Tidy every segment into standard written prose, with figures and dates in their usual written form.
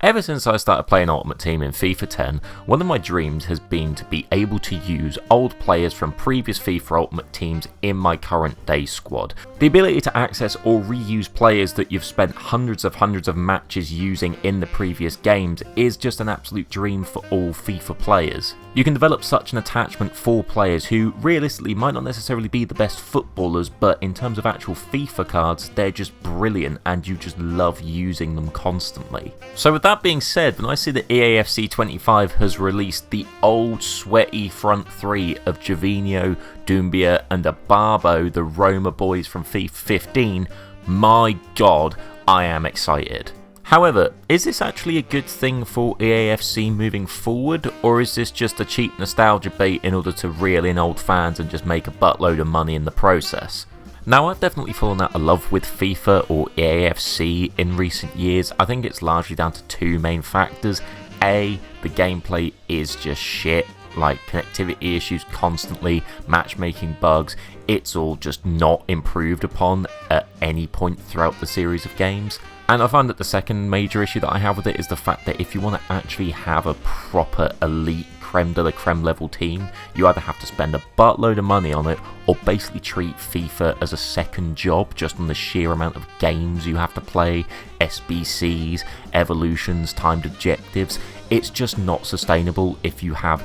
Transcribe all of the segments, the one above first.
Ever since I started playing Ultimate Team in FIFA 10, one of my dreams has been to be able to use old players from previous FIFA Ultimate Teams in my current day squad. The ability to access or reuse players that you've spent hundreds of matches using in the previous games is just an absolute dream for all FIFA players. You can develop such an attachment for players who realistically might not necessarily be the best footballers, but in terms of actual FIFA cards, they're just brilliant and you just love using them constantly. So with that being said, when I see that EAFC 25 has released the old sweaty front three of Gervinho, Doumbia and Abarbo, the Roma boys from FIFA 15, my god, I am excited. However, is this actually a good thing for EAFC moving forward, or is this just a cheap nostalgia bait in order to reel in old fans and just make a buttload of money in the process? Now, I've definitely fallen out of love with FIFA or EAFC in recent years. I think it's largely down to two main factors. A, the gameplay is just shit, like connectivity issues constantly, matchmaking bugs, it's all just not improved upon at any point throughout the series of games. And I find that the second major issue that I have with it is the fact that if you want to actually have a proper elite creme de la creme level team, you either have to spend a buttload of money on it or basically treat FIFA as a second job just on the sheer amount of games you have to play, SBCs, evolutions, timed objectives. It's just not sustainable if you have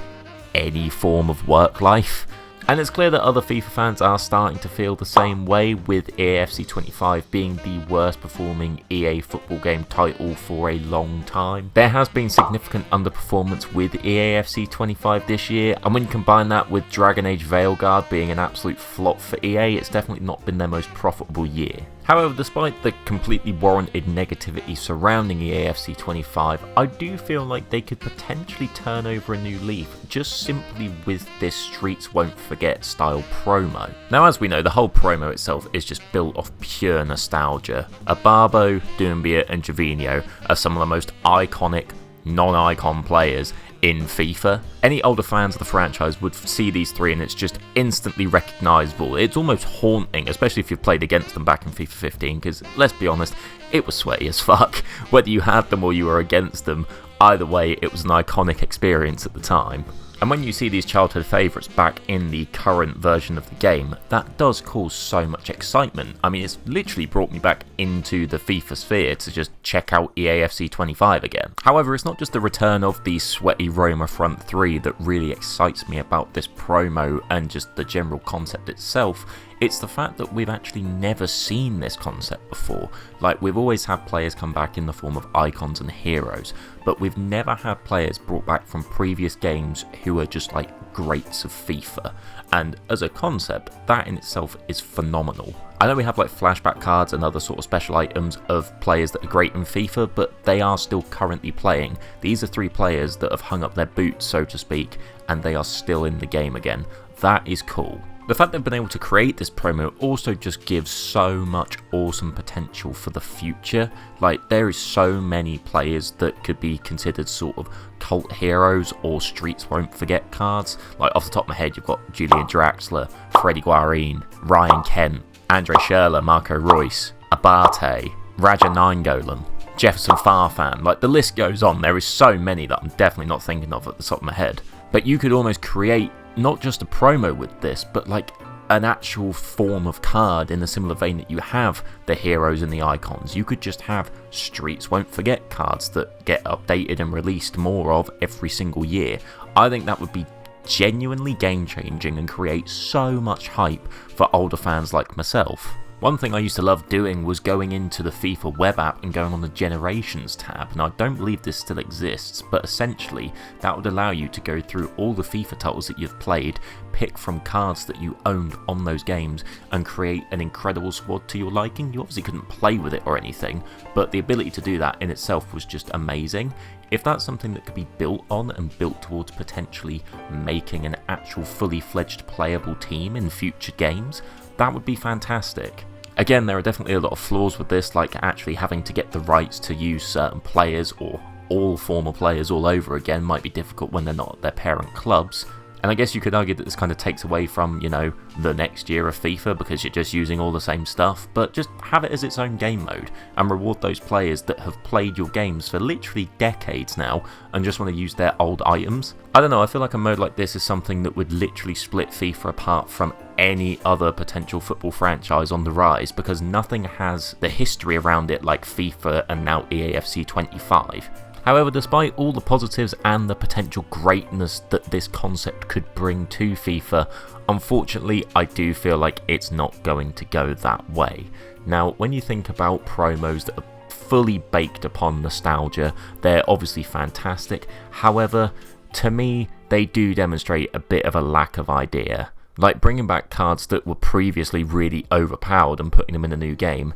any form of work life. And it's clear that other FIFA fans are starting to feel the same way, with EAFC 25 being the worst performing EA football game title for a long time. There has been significant underperformance with EAFC 25 this year, and when you combine that with Dragon Age Veilguard being an absolute flop for EA, it's definitely not been their most profitable year. However, despite the completely warranted negativity surrounding EAFC 25, I do feel like they could potentially turn over a new leaf just simply with this Streets Won't Forget style promo. Now, as we know, the whole promo itself is just built off pure nostalgia. Abarbo, Doumbia and Gervinho are some of the most iconic non-icon players in FIFA. Any older fans of the franchise would see these three and it's just instantly recognisable. It's almost haunting, especially if you've played against them back in FIFA 15, because let's be honest, it was sweaty as fuck. Whether you had them or you were against them, either way it was an iconic experience at the time. And when you see these childhood favourites back in the current version of the game, that does cause so much excitement. I mean, it's literally brought me back into the FIFA sphere to just check out EAFC 25 again. However, it's not just the return of the sweaty Roma front three that really excites me about this promo and just the general concept itself. It's the fact that we've actually never seen this concept before. Like, we've always had players come back in the form of icons and heroes, but we've never had players brought back from previous games who are just like greats of FIFA. And as a concept, that in itself is phenomenal. I know we have like flashback cards and other sort of special items of players that are great in FIFA, but they are still currently playing. These are three players that have hung up their boots, so to speak, and they are still in the game again. That is cool. The fact they've been able to create this promo also just gives so much awesome potential for the future. Like, there is so many players that could be considered sort of cult heroes or Streets Won't Forget cards. Like, off the top of my head, you've got Julian Draxler, Freddie Guarin, Ryan Kent, Andre Schürrle, Marco Reus, Abate, Raja Nainggolan, Jefferson Farfan. Like, the list goes on. There is so many that I'm definitely not thinking of at the top of my head. But you could almost create not just a promo with this, but like an actual form of card in a similar vein that you have the heroes and the icons. You could just have Streets Won't Forget cards that get updated and released more of every single year. I think that would be genuinely game changing and create so much hype for older fans like myself. One thing I used to love doing was going into the FIFA web app and going on the Generations tab. Now, I don't believe this still exists, but essentially that would allow you to go through all the FIFA titles that you've played, pick from cards that you owned on those games, and create an incredible squad to your liking. You obviously couldn't play with it or anything, but the ability to do that in itself was just amazing. If that's something that could be built on and built towards potentially making an actual fully fledged playable team in future games, that would be fantastic. Again, there are definitely a lot of flaws with this, like actually having to get the rights to use certain players or all former players all over again might be difficult when they're not at their parent clubs. And I guess you could argue that this kind of takes away from, you know, the next year of FIFA because you're just using all the same stuff, but just have it as its own game mode and reward those players that have played your games for literally decades now and just want to use their old items. I don't know, I feel like a mode like this is something that would literally split FIFA apart from any other potential football franchise on the rise because nothing has the history around it like FIFA and now EAFC 25. However, despite all the positives and the potential greatness that this concept could bring to FIFA, unfortunately I do feel like it's not going to go that way. Now, when you think about promos that are fully baked upon nostalgia, they're obviously fantastic. However, to me, they do demonstrate a bit of a lack of idea. Like bringing back cards that were previously really overpowered and putting them in a new game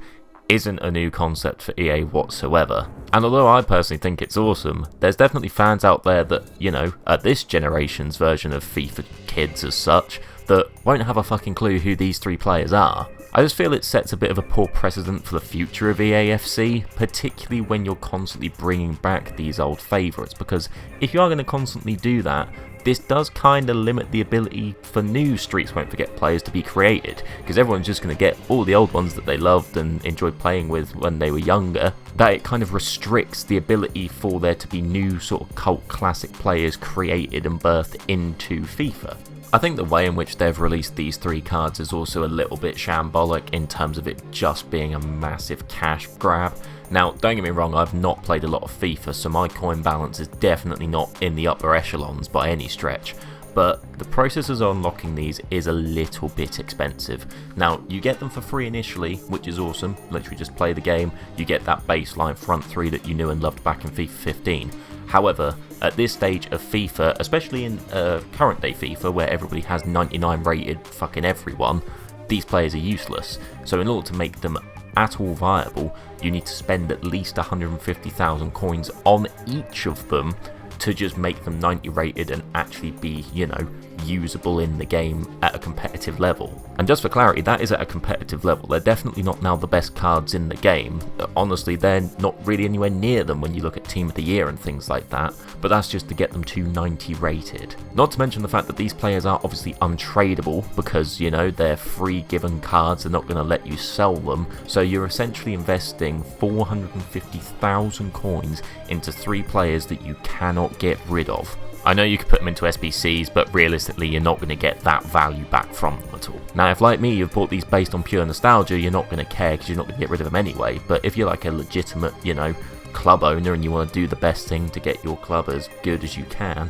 isn't a new concept for EA whatsoever. And although I personally think it's awesome, there's definitely fans out there that, you know, at this generation's version of FIFA kids as such, that won't have a fucking clue who these three players are. I just feel it sets a bit of a poor precedent for the future of EAFC, particularly when you're constantly bringing back these old favourites, because if you are going to constantly do that, this does kind of limit the ability for new Streets Won't Forget players to be created, because everyone's just going to get all the old ones that they loved and enjoyed playing with when they were younger, that it kind of restricts the ability for there to be new sort of cult classic players created and birthed into FIFA. I think the way in which they've released these three cards is also a little bit shambolic in terms of it just being a massive cash grab. Now, don't get me wrong, I've not played a lot of FIFA, so my coin balance is definitely not in the upper echelons by any stretch, but the process of unlocking these is a little bit expensive. Now, you get them for free initially, which is awesome, literally just play the game, you get that baseline front three that you knew and loved back in FIFA 15. However, at this stage of FIFA, especially in current day FIFA where everybody has 99 rated fucking everyone, these players are useless. So in order to make them at all viable, you need to spend at least 150,000 coins on each of them to just make them 90 rated and actually be, you know, usable in the game at a competitive level. And just for clarity, that is at a competitive level. They're definitely not now the best cards in the game. Honestly, they're not really anywhere near them when you look at Team of the Year and things like that, but that's just to get them to 90 rated. Not to mention the fact that these players are obviously untradeable because, you know, they're free given cards, they're not going to let you sell them, so you're essentially investing 450,000 coins into three players that you cannot get rid of. I know you could put them into SBCs, but realistically you're not going to get that value back from them at all. Now, if like me you've bought these based on pure nostalgia, you're not going to care because you're not going to get rid of them anyway, but if you're like a legitimate, you know, club owner and you want to do the best thing to get your club as good as you can,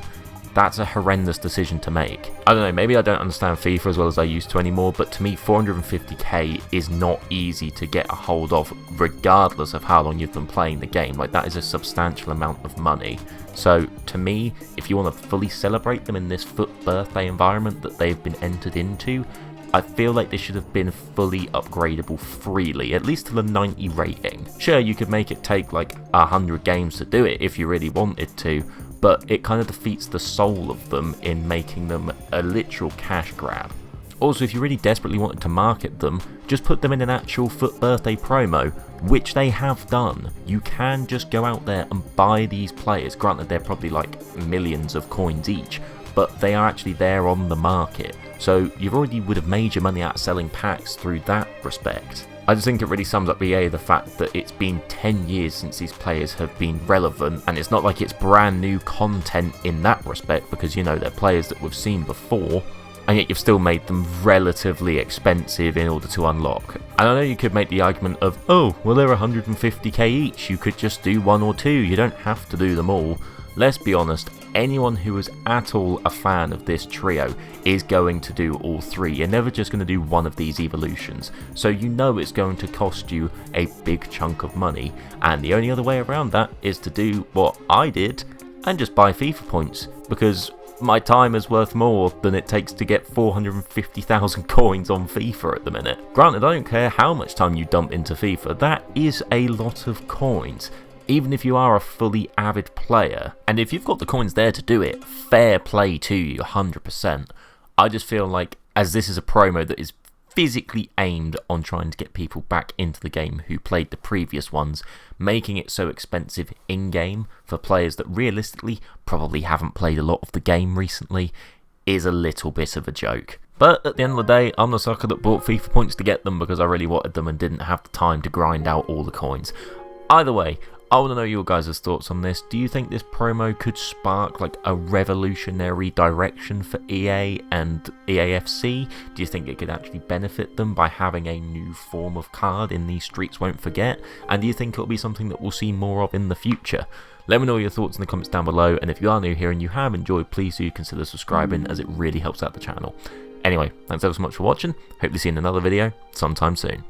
that's a horrendous decision to make. I don't know, maybe I don't understand FIFA as well as I used to anymore, but to me 450k is not easy to get a hold of regardless of how long you've been playing the game. Like, that is a substantial amount of money. So to me, if you want to fully celebrate them in this FUT Birthday environment that they've been entered into, I feel like they should have been fully upgradable freely, at least to the 90 rating. Sure, you could make it take like 100 games to do it if you really wanted to, but it kind of defeats the soul of them in making them a literal cash grab. Also, if you really desperately wanted to market them, just put them in an actual FUT Birthday promo, which they have done. You can just go out there and buy these players. Granted, they're probably like millions of coins each, but they are actually there on the market. So you already would have made your money out selling packs through that respect. I just think it really sums up EA the fact that it's been 10 years since these players have been relevant, and it's not like it's brand new content in that respect because, you know, they're players that we've seen before, and yet you've still made them relatively expensive in order to unlock. And I know you could make the argument of, oh, well, they're 150k each, you could just do one or two, you don't have to do them all. Let's be honest, anyone who is at all a fan of this trio is going to do all three. You're never just going to do one of these evolutions, so you know it's going to cost you a big chunk of money, and the only other way around that is to do what I did and just buy FIFA points, because my time is worth more than it takes to get 450,000 coins on FIFA at the minute. Granted, I don't care how much time you dump into FIFA, that is a lot of coins, even if you are a fully avid player. And if you've got the coins there to do it, fair play to you, 100%. I just feel like, as this is a promo that is physically aimed on trying to get people back into the game who played the previous ones, making it so expensive in-game for players that realistically probably haven't played a lot of the game recently, is a little bit of a joke. But at the end of the day, I'm the sucker that bought FIFA points to get them because I really wanted them and didn't have the time to grind out all the coins. Either way, I want to know your guys' thoughts on this. Do you think this promo could spark like a revolutionary direction for EA and EAFC? Do you think it could actually benefit them by having a new form of card in these Streets Won't Forget? And do you think it'll be something that we'll see more of in the future? Let me know your thoughts in the comments down below, and if you are new here and you have enjoyed, please do consider subscribing as it really helps out the channel. Anyway, thanks ever so much for watching. Hope to see you in another video sometime soon.